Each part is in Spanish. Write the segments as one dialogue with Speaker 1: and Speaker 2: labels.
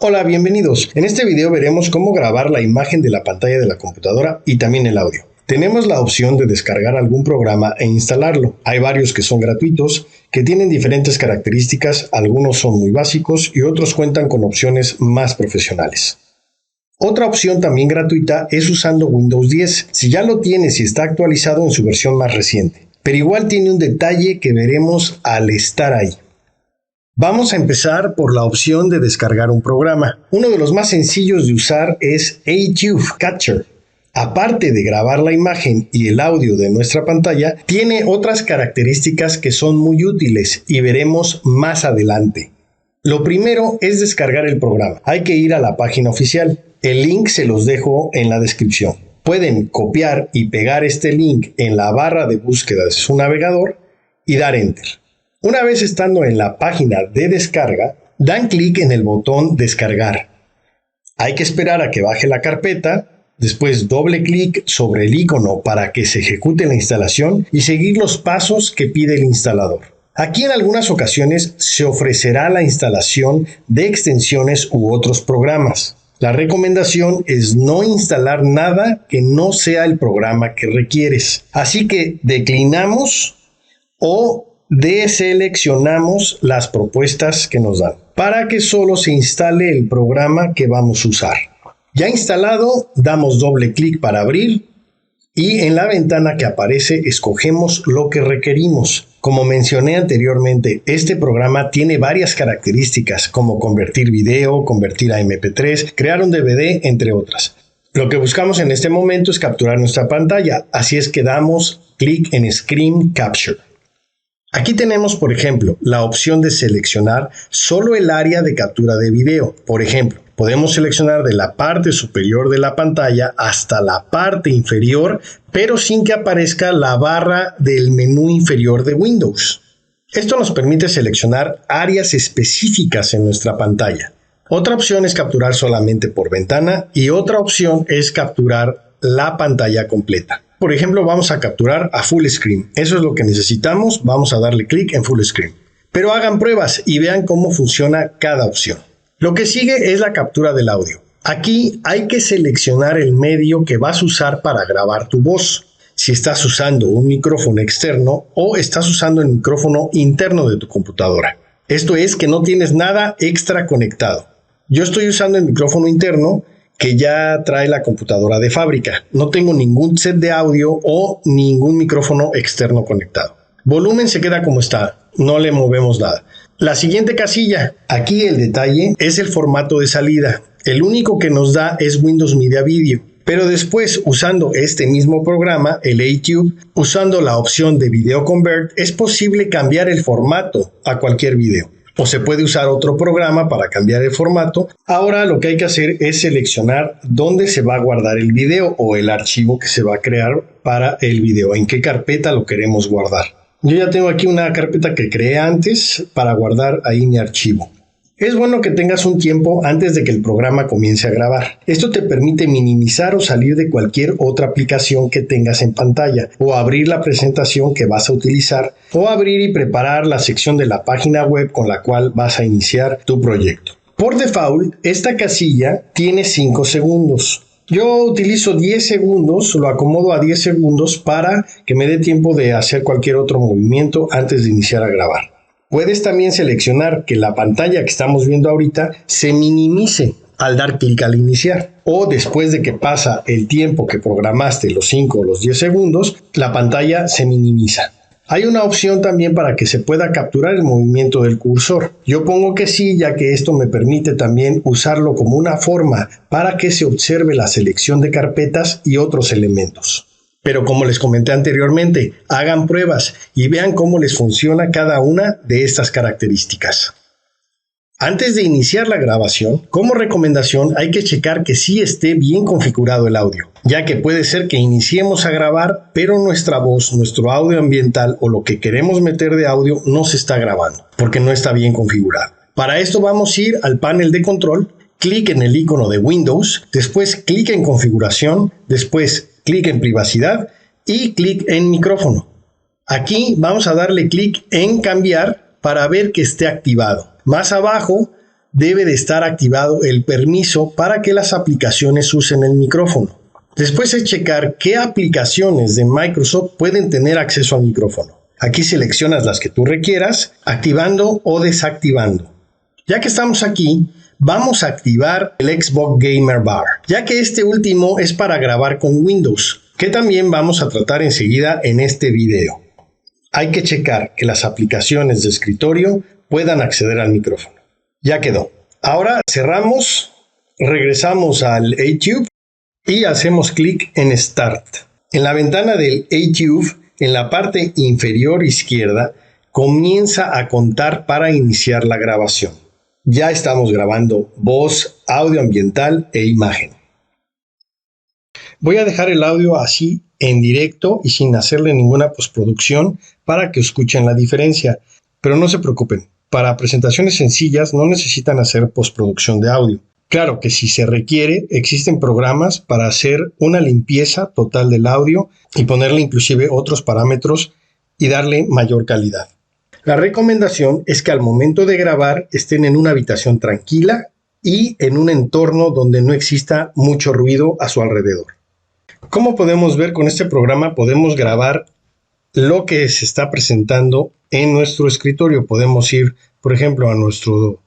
Speaker 1: Hola, bienvenidos. En este video veremos cómo grabar la imagen de la pantalla de la computadora y también el audio. Tenemos la opción de descargar algún programa e instalarlo. Hay varios que son gratuitos, que tienen diferentes características, algunos son muy básicos y otros cuentan con opciones más profesionales. Otra opción también gratuita es usando Windows 10, si ya lo tienes y está actualizado en su versión más reciente. Pero igual tiene un detalle que veremos al estar ahí. Vamos a empezar por la opción de descargar un programa. Uno de los más sencillos de usar es YouTube Capture. Aparte de grabar la imagen y el audio de nuestra pantalla, tiene otras características que son muy útiles y veremos más adelante. Lo primero es descargar el programa. Hay que ir a la página oficial. El link se los dejo en la descripción. Pueden copiar y pegar este link en la barra de búsqueda de su navegador y dar Enter. Una vez estando en la página de descarga, dan clic en el botón Descargar. Hay que esperar a que baje la carpeta, después doble clic sobre el icono para que se ejecute la instalación y seguir los pasos que pide el instalador. Aquí en algunas ocasiones se ofrecerá la instalación de extensiones u otros programas. La recomendación es no instalar nada que no sea el programa que requieres. Así que declinamos o deseleccionamos las propuestas que nos dan para que solo se instale el programa que vamos a usar. Ya instalado, damos doble clic para abrir y en la ventana que aparece escogemos lo que requerimos. Como mencioné anteriormente, este programa tiene varias características como convertir video, convertir a MP3, crear un DVD, entre otras. Lo que buscamos en este momento es capturar nuestra pantalla, así es que damos clic en Screen Capture. Aquí tenemos, por ejemplo, la opción de seleccionar solo el área de captura de video. Por ejemplo, podemos seleccionar de la parte superior de la pantalla hasta la parte inferior, pero sin que aparezca la barra del menú inferior de Windows. Esto nos permite seleccionar áreas específicas en nuestra pantalla. Otra opción es capturar solamente por ventana y otra opción es capturar la pantalla completa. Por ejemplo, vamos a capturar a Full Screen. Eso es lo que necesitamos. Vamos a darle clic en Full Screen. Pero hagan pruebas y vean cómo funciona cada opción. Lo que sigue es la captura del audio. Aquí hay que seleccionar el medio que vas a usar para grabar tu voz. Si estás usando un micrófono externo o estás usando el micrófono interno de tu computadora. Esto es que no tienes nada extra conectado. Yo estoy usando el micrófono interno que ya trae la computadora de fábrica. No tengo ningún set de audio o ningún micrófono externo conectado. Volumen se queda como está, no le movemos nada. La siguiente casilla, aquí el detalle es el formato de salida. El único que nos da es Windows Media Video. Pero después, usando este mismo programa, el YouTube, usando la opción de Video Convert, es posible cambiar el formato a cualquier video. O se puede usar otro programa para cambiar el formato. Ahora lo que hay que hacer es seleccionar dónde se va a guardar el video o el archivo que se va a crear para el video, en qué carpeta lo queremos guardar. Yo ya tengo aquí una carpeta que creé antes para guardar ahí mi archivo. Es bueno que tengas un tiempo antes de que el programa comience a grabar. Esto te permite minimizar o salir de cualquier otra aplicación que tengas en pantalla, o abrir la presentación que vas a utilizar, o abrir y preparar la sección de la página web con la cual vas a iniciar tu proyecto. Por default, esta casilla tiene 5 segundos. Yo utilizo 10 segundos, lo acomodo a 10 segundos para que me dé tiempo de hacer cualquier otro movimiento antes de iniciar a grabar. Puedes también seleccionar que la pantalla que estamos viendo ahorita se minimice al dar clic al iniciar. O después de que pasa el tiempo que programaste, los 5 o los 10 segundos, la pantalla se minimiza. Hay una opción también para que se pueda capturar el movimiento del cursor. Yo pongo que sí, ya que esto me permite también usarlo como una forma para que se observe la selección de carpetas y otros elementos. Pero como les comenté anteriormente, hagan pruebas y vean cómo les funciona cada una de estas características. Antes de iniciar la grabación, como recomendación hay que checar que sí esté bien configurado el audio, ya que puede ser que iniciemos a grabar, pero nuestra voz, nuestro audio ambiental o lo que queremos meter de audio no se está grabando, porque no está bien configurado. Para esto vamos a ir al panel de control, clic en el icono de Windows, después clic en configuración, después clic en privacidad y clic en micrófono. Aquí vamos a darle clic en cambiar para ver que esté activado. Más abajo debe de estar activado el permiso para que las aplicaciones usen el micrófono. Después es checar qué aplicaciones de Microsoft pueden tener acceso al micrófono. Aquí seleccionas las que tú requieras, activando o desactivando. Ya que estamos aquí, vamos a activar el Xbox Gamer Bar, ya que este último es para grabar con Windows, que también vamos a tratar enseguida en este video. Hay que checar que las aplicaciones de escritorio puedan acceder al micrófono. Ya quedó. Ahora cerramos, regresamos al ATube y hacemos clic en Start. En la ventana del ATube, en la parte inferior izquierda, comienza a contar para iniciar la grabación. Ya estamos grabando voz, audio ambiental e imagen. Voy a dejar el audio así en directo y sin hacerle ninguna postproducción para que escuchen la diferencia. Pero no se preocupen, para presentaciones sencillas no necesitan hacer postproducción de audio. Claro que si se requiere, existen programas para hacer una limpieza total del audio y ponerle inclusive otros parámetros y darle mayor calidad. La recomendación es que al momento de grabar estén en una habitación tranquila y en un entorno donde no exista mucho ruido a su alrededor. Como podemos ver con este programa, podemos grabar lo que se está presentando en nuestro escritorio. Podemos ir, por ejemplo, a nuestro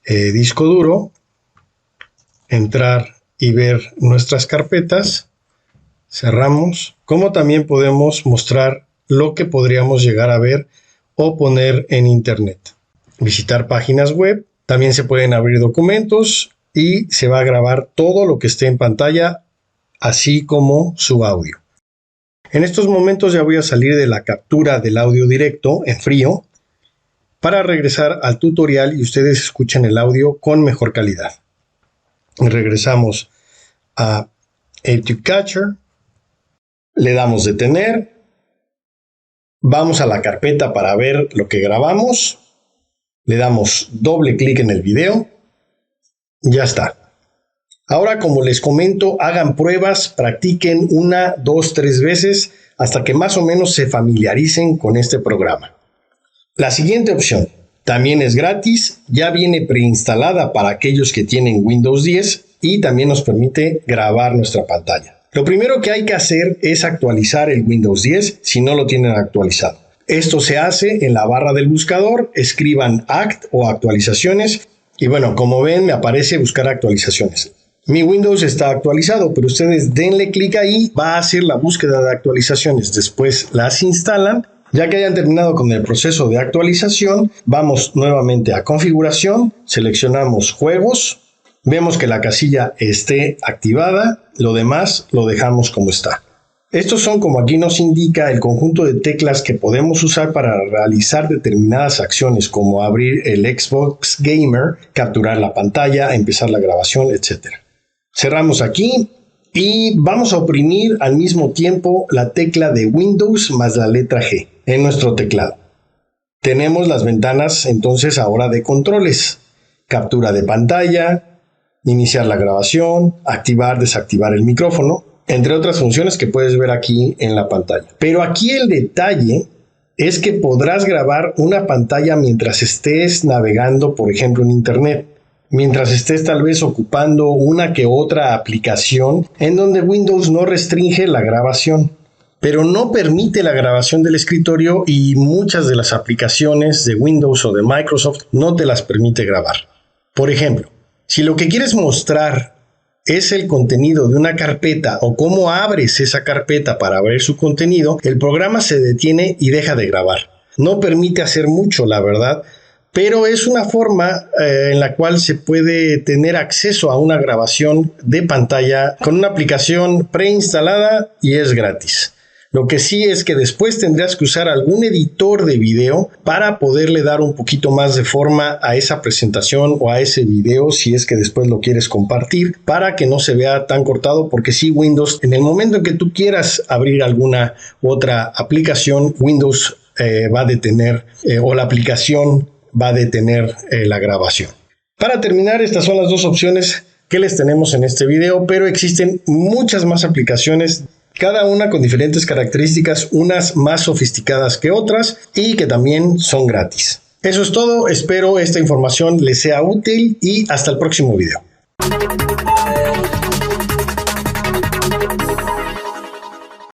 Speaker 1: disco duro, entrar y ver nuestras carpetas, cerramos, como también podemos mostrar lo que podríamos llegar a ver o poner en internet. Visitar páginas web, también se pueden abrir documentos y se va a grabar todo lo que esté en pantalla, así como su audio. En estos momentos ya voy a salir de la captura del audio directo en frío para regresar al tutorial y ustedes escuchen el audio con mejor calidad. Regresamos a ATube Catcher, le damos detener, vamos a la carpeta para ver lo que grabamos, le damos doble clic en el video, ya está. Ahora, como les comento, hagan pruebas, practiquen 1, 2, 3 veces hasta que más o menos se familiaricen con este programa. La siguiente opción también es gratis, ya viene preinstalada para aquellos que tienen Windows 10 y también nos permite grabar nuestra pantalla. Lo primero que hay que hacer es actualizar el Windows 10 si no lo tienen actualizado. Esto se hace en la barra del buscador, escriban act o actualizaciones y bueno, como ven me aparece buscar actualizaciones. Mi Windows está actualizado, pero ustedes denle clic ahí, va a hacer la búsqueda de actualizaciones, después las instalan. Ya que hayan terminado con el proceso de actualización, vamos nuevamente a configuración, seleccionamos juegos, vemos que la casilla esté activada, lo demás lo dejamos como está. Estos son, como aquí nos indica, el conjunto de teclas que podemos usar para realizar determinadas acciones como abrir el Xbox Gamer, capturar la pantalla, empezar la grabación, etc. Cerramos aquí. Y vamos a oprimir al mismo tiempo la tecla de Windows más la letra G en nuestro teclado. Tenemos las ventanas entonces ahora de controles. Captura de pantalla, iniciar la grabación, activar, desactivar el micrófono, entre otras funciones que puedes ver aquí en la pantalla. Pero aquí el detalle es que podrás grabar una pantalla mientras estés navegando, por ejemplo, en internet. Mientras estés tal vez ocupando una que otra aplicación en donde Windows no restringe la grabación, pero no permite la grabación del escritorio y muchas de las aplicaciones de Windows o de Microsoft no te las permite grabar. Por ejemplo, si lo que quieres mostrar es el contenido de una carpeta o cómo abres esa carpeta para ver su contenido, el programa se detiene y deja de grabar. No permite hacer mucho, la verdad, pero es una forma en la cual se puede tener acceso a una grabación de pantalla con una aplicación preinstalada y es gratis. Lo que sí es que después tendrás que usar algún editor de video para poderle dar un poquito más de forma a esa presentación o a ese video si es que después lo quieres compartir para que no se vea tan cortado, porque sí, Windows, en el momento en que tú quieras abrir alguna otra aplicación, Windows va a detener o la aplicación va a detener la grabación. Para terminar, estas son las dos opciones que les tenemos en este video, pero existen muchas más aplicaciones, cada una con diferentes características, unas más sofisticadas que otras y que también son gratis. Eso es todo, espero esta información les sea útil y hasta el próximo video.